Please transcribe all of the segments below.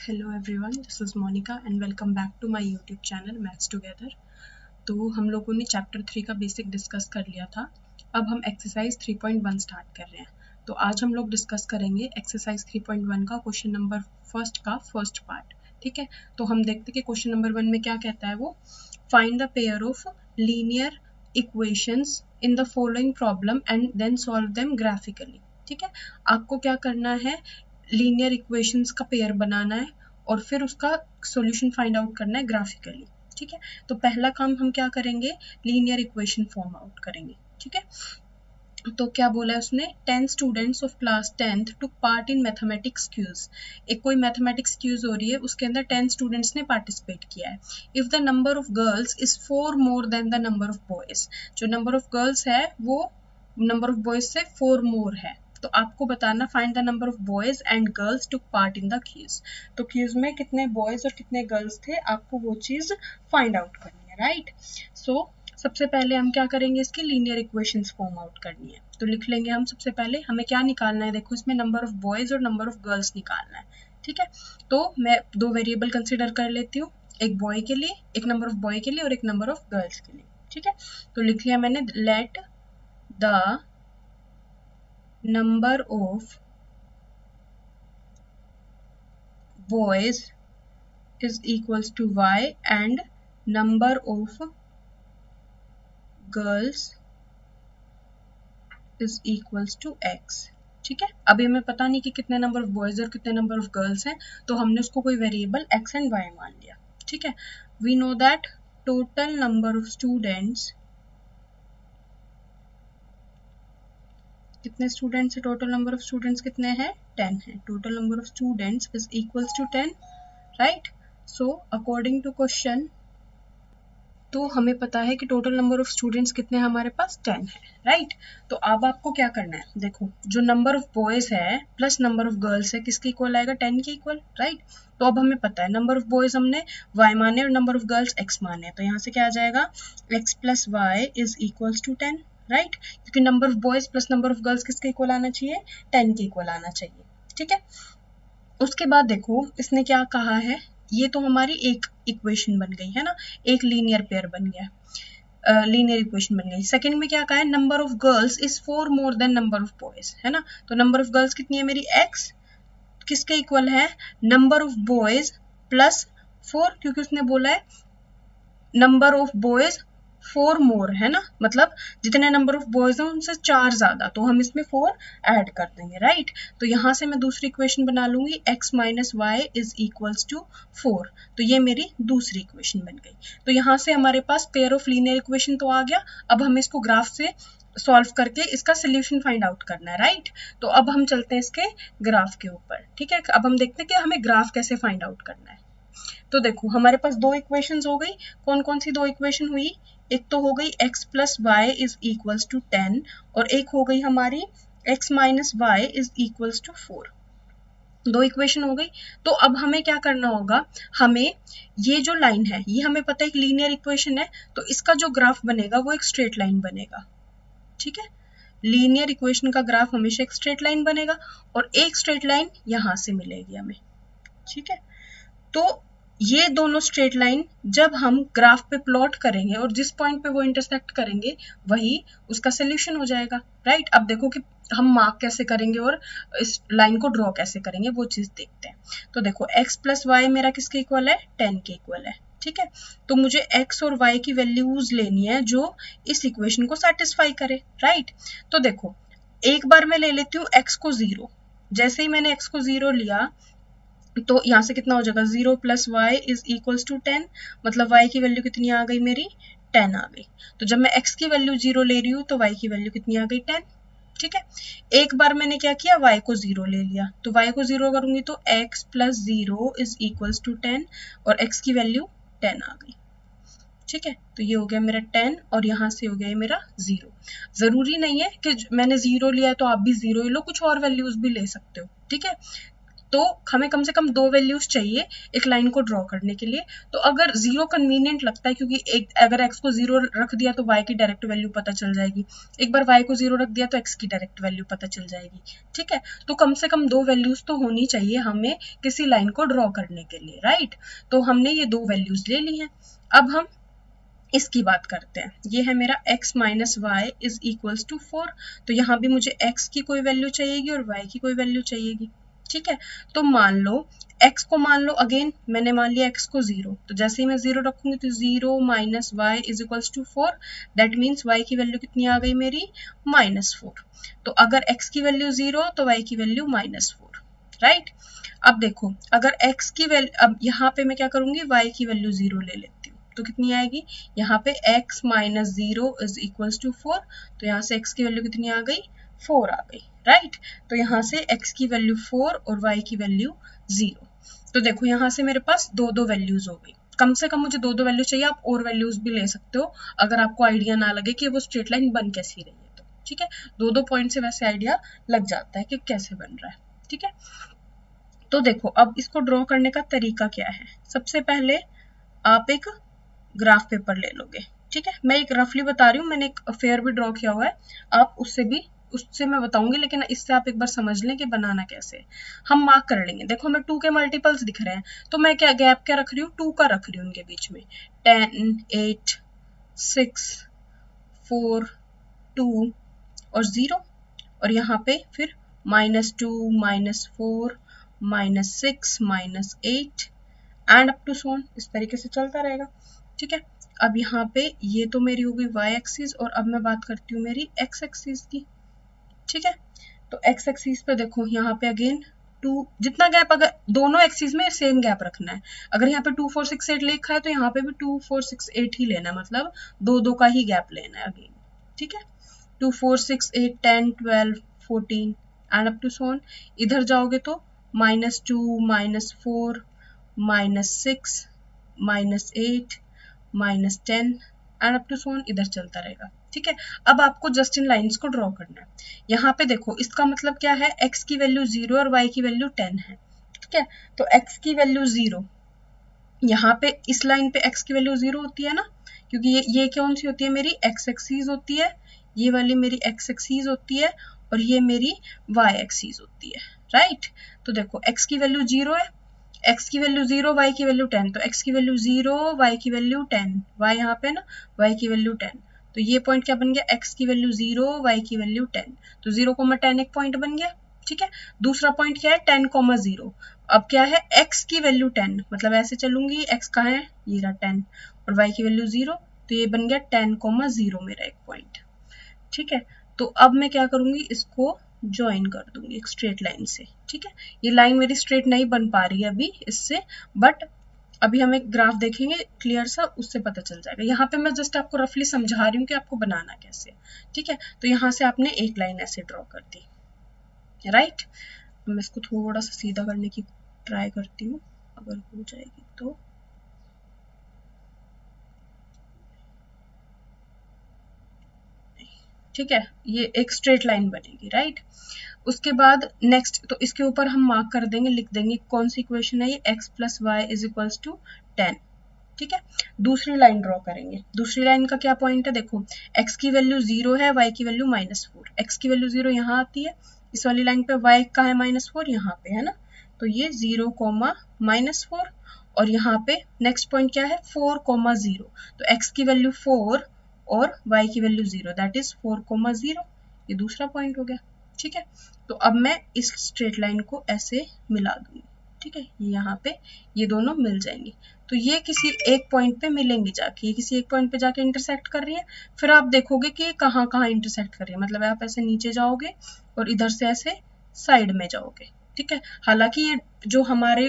Hello everyone, this is Monika and welcome back to my YouTube channel maths together. तो हम लोगों ने chapter 3 का बेसिक डिस्कस कर लिया था। अब हम एक्सरसाइज 3.1 स्टार्ट कर रहे हैं। तो आज हम लोग डिस्कस करेंगे एक्सरसाइज 3.1 का क्वेश्चन नंबर फर्स्ट का फर्स्ट पार्ट। ठीक है, तो हम देखते हैं कि क्वेश्चन नंबर 1 में क्या कहता है। वो find the pair of linear equations in the following problem and then solve them graphically. ठीक है, आपको क्या करना है, लीनियर इक्वेशंस का पेयर बनाना है और फिर उसका सॉल्यूशन फाइंड आउट करना है ग्राफिकली। ठीक है, तो पहला काम हम क्या करेंगे, लीनियर इक्वेशन फॉर्म आउट करेंगे। ठीक है, तो क्या बोला है उसने, 10 students of class 10th took part in mathematics quiz. एक कोई मैथमेटिक्स क्यूज हो रही है, उसके अंदर 10 स्टूडेंट्स ने पार्टिसिपेट किया है। If the number of girls is 4 more than the number of boys, जो नंबर ऑफ गर्ल्स है वो नंबर ऑफ बॉयज से 4 मोर है। तो आपको बताना find the number of boys and girls took part in the quiz. तो क्यूज में कितने बॉयज और कितने गर्ल्स थे, आपको वो चीज फाइंड आउट करनी है। राइट, सो सबसे पहले हम क्या करेंगे, इसकी लीनियर इक्वेशंस फॉर्म आउट करनी है। तो लिख लेंगे हम सबसे पहले, हमें क्या निकालना है, देखो इसमें नंबर ऑफ बॉयज और नंबर ऑफ गर्ल्स निकालना है। ठीक है, तो मैं दो वेरिएबल कंसिडर कर लेती हूँ, एक बॉय के लिए, एक नंबर ऑफ बॉय के लिए और एक नंबर ऑफ गर्ल्स के लिए। ठीक है, तो लिख लिया मैंने, let the number of boys is equals to y and number of girls is equals to x। ठीक है, अभी हमें पता नहीं कि कितने नंबर ऑफ बॉयज और कितने नंबर ऑफ गर्ल्स हैं, तो हमने उसको कोई वेरिएबल x एंड y मान लिया। ठीक है, we know that total number of students, कितने स्टूडेंट्स है, टोटल नंबर ऑफ स्टूडेंट्स कितने हैं, 10 है। Total number of students is equals to 10। Right, so according to question, तो हमें पता है कि टोटल नंबर ऑफ स्टूडेंट्स कितने हैं, हमारे पास 10 है। राइट, तो अब आपको क्या करना है, देखो जो नंबर ऑफ बॉयज है प्लस नंबर ऑफ गर्ल्स है किसके इक्वल आएगा, 10 के इक्वल। राइट, तो अब हमें पता है नंबर ऑफ बॉयज हमने y माने और नंबर ऑफ गर्ल्स x माने, तो यहाँ से क्या आ जाएगा, x plus y is equals to 10। Right, क्योंकि number of boys plus number of girls किसके इक्वल आना चाहिए, 10 के इक्वल आना चाहिए। ठीक है, उसके बाद देखो इसने क्या कहा है, ये तो हमारी एक इक्वेशन बन गई है ना, एक लीनियर पेयर बन गया, लीनियर इक्वेशन बन गई। सेकंड में क्या कहा है, number of girls is 4 more than number of boys, है ना। तो नंबर ऑफ गर्ल्स कितनी है मेरी, x किसके इक्वल है, नंबर ऑफ बॉयज प्लस 4, क्योंकि उसने बोला है नंबर ऑफ बॉयज 4 मोर, है ना, मतलब जितने नंबर ऑफ बॉयज हैं उनसे 4 ज्यादा, तो हम इसमें 4 ऐड कर देंगे। राइट, तो यहाँ से मैं दूसरी इक्वेशन बना लूंगी, x minus y is equals to 4। तो ये मेरी दूसरी इक्वेशन बन गई। तो यहाँ से हमारे पास पेयर ऑफ लीनियर इक्वेशन तो आ गया। अब हमें इसको ग्राफ से सॉल्व करके इसका सोल्यूशन फाइंड आउट करना है। राइट, तो अब हम चलते हैं इसके ग्राफ के ऊपर। ठीक है, अब हम देखते हैं कि हमें ग्राफ कैसे फाइंड आउट करना है। तो देखो हमारे पास दो इक्वेशंस हो गई, कौन कौन सी दो इक्वेशन हुई, एक तो हो गई x plus y is equals to 10 और एक हो गई हमारी x minus y is equals to 4। दो इक्वेशन हो गई। तो अब हमें क्या करना होगा, हमें ये जो लाइन है ये हमें पता है एक लीनियर इक्वेशन है, तो इसका जो ग्राफ बनेगा वो एक स्ट्रेट लाइन बनेगा। ठीक है, लीनियर इक्वेशन का ग्राफ हमेशा एक स्ट्रेट लाइन बनेगा और एक स्ट्रेट लाइन यहां से मिलेगी हमें। ठीक है, तो ये दोनों स्ट्रेट लाइन जब हम ग्राफ पे प्लॉट करेंगे और जिस पॉइंट पे वो इंटरसेक्ट करेंगे वही उसका सोल्यूशन हो जाएगा। राइट, अब देखो कि हम मार्क कैसे करेंगे और इस लाइन को ड्रॉ कैसे करेंगे, वो चीज देखते हैं। तो देखो x प्लस वाई मेरा किसके इक्वल है, 10 के इक्वल है। ठीक है, तो मुझे x और y की वैल्यूज लेनी है जो इस इक्वेशन को सेटिस्फाई करे। राइट, तो देखो एक बार मैं ले लेती हूँ x को 0। जैसे ही मैंने x को 0 लिया तो यहाँ से कितना हो जाएगा, 0 plus y is equals to 10, मतलब y की वैल्यू कितनी आ गई मेरी, 10 आ गई। तो जब मैं x की वैल्यू 0 ले रही हूँ तो y की वैल्यू कितनी आ गई, 10। ठीक है, एक बार मैंने क्या किया, y को 0 ले लिया, तो y को 0 करूंगी तो x plus 0 is equals to 10 और x की वैल्यू 10 आ गई। ठीक है, तो ये हो गया मेरा 10 और यहाँ से हो गया मेरा 0। जरूरी नहीं है कि मैंने 0 लिया है तो आप भी 0 ही लो, कुछ और वैल्यूज भी ले सकते हो। ठीक है, तो हमें कम से कम 2 वैल्यूज चाहिए एक लाइन को ड्रॉ करने के लिए। तो अगर 0 कन्वीनियंट लगता है, क्योंकि अगर x को 0 रख दिया तो y की डायरेक्ट वैल्यू पता चल जाएगी, एक बार y को 0 रख दिया तो x की डायरेक्ट वैल्यू पता चल जाएगी। ठीक है, तो कम से कम 2 वैल्यूज तो होनी चाहिए हमें किसी लाइन को ड्रॉ करने के लिए, राइट। तो हमने ये 2 वैल्यूज ले ली हैं। अब हम इसकी बात करते हैं। ये है मेरा x minus y is equals to 4। तो यहाँ भी मुझे x की कोई वैल्यू चाहिएगी और y की कोई वैल्यू चाहिएगी। ठीक है, तो मान लो x को, मान लो अगेन मैंने मान लिया x को 0, तो जैसे ही मैं 0 रखूंगी तो 0 minus y is equals to 4। That means y की वैल्यू कितनी आ गई मेरी, -4। तो अगर x की वैल्यू 0 तो y की वैल्यू -4, राइट। अब देखो, अगर x की वैल्यू, अब यहाँ पे मैं क्या करूंगी, y की वैल्यू 0 ले लेती हूँ, तो कितनी आएगी, यहाँ पे x minus 0 is equals to 4। तो यहाँ से x की वैल्यू कितनी आ गई, 4 आ गई, राइट। तो यहाँ से x की वैल्यू 4 और y की वैल्यू 0। तो देखो यहाँ से मेरे पास 2 वैल्यूज हो गई। कम से कम मुझे 2 वैल्यू चाहिए, आप और वैल्यूज भी ले सकते हो अगर आपको आइडिया ना लगे कि वो स्ट्रेट लाइन बन कैसी रही है तो। ठीक है, 2 पॉइंट से वैसे आइडिया लग जाता है कि कैसे बन रहा है। ठीक है, तो देखो अब इसको ड्रॉ करने का तरीका क्या है। सबसे पहले आप एक ग्राफ पेपर ले लोगे। ठीक है, मैं एक रफली बता रही हूँ, मैंने एक फेयर भी ड्रॉ किया हुआ है, आप उससे मैं बताऊंगी, लेकिन इससे आप एक बार समझ लें कि बनाना कैसे। हम मार्क कर लेंगे। देखो हमें 2 के मल्टीपल्स दिख रहे हैं, तो मैं क्या गैप क्या रख रही हूँ, 2 का रख रही हूँ उनके बीच में। 10, 8, 6, 4, 2 और 0, और यहाँ पे फिर -2, -4, -6, -8 एंड अप टू सोन, इस तरीके से चलता रहेगा। ठीक है, अब यहाँ पे ये तो मेरी हो गई y एक्सिस, और अब मैं बात करती हूँ मेरी x एक्सिस की। ठीक है, तो x एक्सिस पे देखो यहाँ पे अगेन 2, जितना गैप, अगर दोनों एक्सिस में सेम गैप रखना है। अगर यहाँ पे 2, 4, 6, 8 लिखा है तो यहाँ पे भी 2, 4, 6, 8 ही लेना है, मतलब 2 का ही गैप लेना है अगेन। ठीक है, 2, 4, 6, 8, 10, 12, 14 एंड अप टू सोन। इधर जाओगे तो -2, -4, -6, -8, -10 एंड अप टू सोन, इधर चलता रहेगा। ठीक है, अब आपको जस्ट इन लाइंस को ड्रॉ करना है। यहाँ पे देखो इसका मतलब क्या है, x की वैल्यू 0 और y की वैल्यू 10 है। ठीक है, तो x की वैल्यू 0, यहाँ पे इस लाइन पे x की वैल्यू 0 होती है ना, क्योंकि ये कौन सी होती है, मेरी x एक्सिस होती है, ये वाली मेरी x एक्सिस होती है, और ये मेरी y एक्सिस होती है, राइट। तो देखो x की वैल्यू 0 है, x की वैल्यू 0, y की वैल्यू 10, तो x की वैल्यू 0, y की वैल्यू 10, y यहाँ पे ना, y की वैल्यू 10, तो ये पॉइंट क्या बन गया, x की वैल्यू 0, y की वैल्यू 10, तो 0,10 एक पॉइंट बन गया। ठीक है, दूसरा पॉइंट क्या है, 10,0। अब क्या है, x की वैल्यू 10, मतलब ऐसे चलूंगी, x कहाँ है, ये रहा 10, और y की वैल्यू 0, तो ये बन गया 10,0 मेरा एक पॉइंट। ठीक है, तो अब मैं क्या करूंगी, इसको ज्वाइन कर दूंगी एक स्ट्रेट लाइन से। ठीक है, ये लाइन मेरी स्ट्रेट नहीं बन पा रही है अभी इससे, बट अभी हम एक ग्राफ देखेंगे क्लियर सा, उससे पता चल जाएगा। यहाँ पे मैं जस्ट आपको रफली समझा रही हूँ कि आपको बनाना कैसे। ठीक है, तो यहाँ से आपने एक लाइन ऐसे ड्रॉ कर दी, राइट। मैं इसको थोड़ा सा सीधा करने की ट्राई करती हूँ, अगर हो जाएगी तो। ठीक है, ये एक स्ट्रेट लाइन बनेगी, राइट। उसके बाद नेक्स्ट, तो इसके ऊपर हम मार्क कर देंगे, लिख देंगे कौन सी इक्वेशन है ये, x plus y is equals to 10। ठीक है, दूसरी लाइन ड्रॉ करेंगे। दूसरी लाइन का क्या पॉइंट है, देखो x की वैल्यू 0 है, y की वैल्यू -4, x की वैल्यू 0 यहाँ आती है, इस वाली लाइन पे y का है -4 यहाँ पे, है ना, तो ये 0, -4, और यहाँ पे नेक्स्ट पॉइंट क्या है, 4,0, तो x की वैल्यू 4 और y की वैल्यू 0, दैट इज 4,0, ये दूसरा पॉइंट हो गया। ठीक है, तो अब मैं इस स्ट्रेट लाइन को ऐसे मिला दूंगी। ठीक है, यहाँ पे ये दोनों मिल जाएंगे, तो ये किसी एक पॉइंट पे मिलेंगी जाके, ये किसी एक पॉइंट पे जाके इंटरसेक्ट कर रही है। फिर आप देखोगे कि कहाँ कहाँ इंटरसेक्ट कर रही है, मतलब आप ऐसे नीचे जाओगे और इधर से ऐसे साइड में जाओगे। ठीक है, हालांकि ये जो हमारे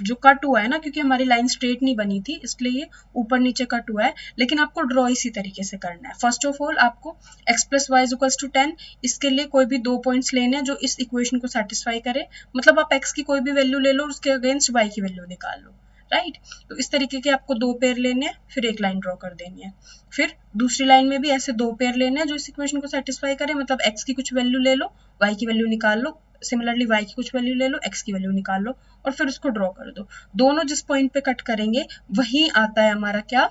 जो कट हुआ है ना, क्योंकि हमारी लाइन स्ट्रेट नहीं बनी थी इसलिए ये ऊपर नीचे कट हुआ है, लेकिन आपको ड्रॉ इसी तरीके से करना है। फर्स्ट ऑफ ऑल आपको x plus y equals to 10, इसके लिए कोई भी 2 पॉइंट्स लेने हैं जो इस इक्वेशन को सेटिस्फाई करे, मतलब आप x की कोई भी वैल्यू ले लो, उसके अगेंस्ट y की वैल्यू निकाल लो, राइट। तो इस तरीके के आपको 2 पेयर लेने हैं, फिर एक लाइन ड्रॉ कर देनी है। फिर दूसरी लाइन में भी ऐसे 2 पेयर लेने हैं जो इस इक्वेशन को सेटिस्फाई करें, मतलब x की कुछ वैल्यू ले लो, y की वैल्यू निकाल लो, सिमिलरली y की कुछ वैल्यू ले लो, x की वैल्यू निकाल लो और फिर उसको ड्रॉ कर दो। दोनों जिस पॉइंट पे कट करेंगे वही आता है हमारा क्या,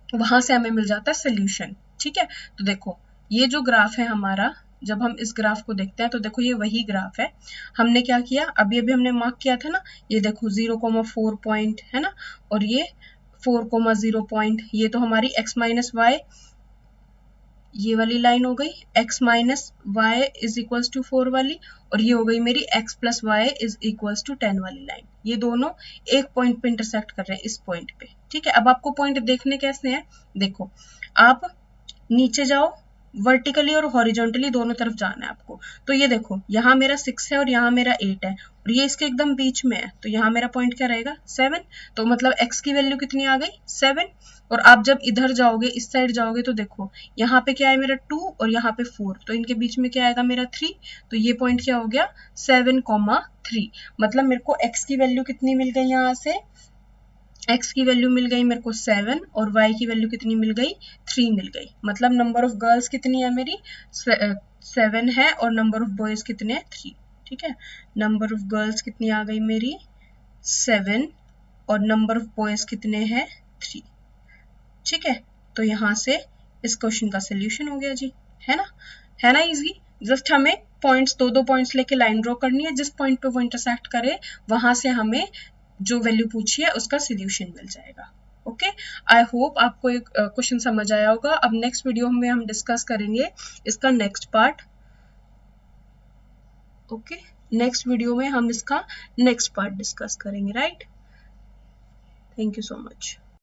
वहां से हमें मिल जाता है सोल्यूशन। ठीक है, तो देखो ये जो ग्राफ है हमारा, जब हम इस ग्राफ को देखते हैं तो देखो ये वही ग्राफ है। हमने क्या किया, अभी अभी हमने मार्क किया था ना, ये देखो 0,4 पॉइंट है ना, और ये 4,0 पॉइंट, ये तो हमारी x माइनस वाई, ये वाली लाइन हो गई x minus y is equals to 4 वाली, और ये हो गई मेरी x plus y is equals to 10 वाली लाइन। ये दोनों एक पॉइंट पे इंटरसेक्ट कर रहे हैं, इस पॉइंट पे। ठीक है, अब आपको पॉइंट देखने कैसे हैं, देखो आप नीचे जाओ, वर्टिकली और हॉरिजॉन्टली दोनों तरफ जाना है आपको। तो ये देखो यहाँ मेरा 6 है और यहाँ मेरा 8 है और ये इसके एकदम बीच में है, तो यहाँ मेरा पॉइंट क्या रहेगा 7। तो मतलब x की वैल्यू कितनी आ गई 7। और आप जब इधर जाओगे, इस साइड जाओगे, तो देखो यहाँ पे क्या है मेरा 2 और यहाँ पे 4, तो इनके बीच में क्या आएगा मेरा 3। तो ये पॉइंट क्या हो गया 7,3। मतलब मेरे को x की वैल्यू कितनी मिल गई, यहाँ से x की वैल्यू मिल गई मेरे को 7 और y की वैल्यू कितनी मिल गई 3 मिल गई। मतलब नंबर ऑफ गर्ल्स कितनी है मेरी 7 है और नंबर ऑफ बॉयज कितने 3। ठीक है, नंबर ऑफ गर्ल्स कितनी आ गई मेरी 7 और नंबर ऑफ बॉयज कितने हैं 3। ठीक है, तो यहाँ से इस क्वेश्चन का सोल्यूशन हो गया जी, है ना इजी। जस्ट हमें पॉइंट्स, दो पॉइंट्स लेके लाइन ड्रॉ करनी है, जिस पॉइंट पे वो इंटरसेक्ट करे वहां से हमें जो वैल्यू पूछी है उसका सोल्यूशन मिल जाएगा। ओके, आई होप आपको एक क्वेश्चन समझ आया होगा। अब नेक्स्ट वीडियो में हम डिस्कस करेंगे इसका next part. Okay, next video में हम इसका नेक्स्ट पार्ट डिस्कस करेंगे, right. Thank you so much.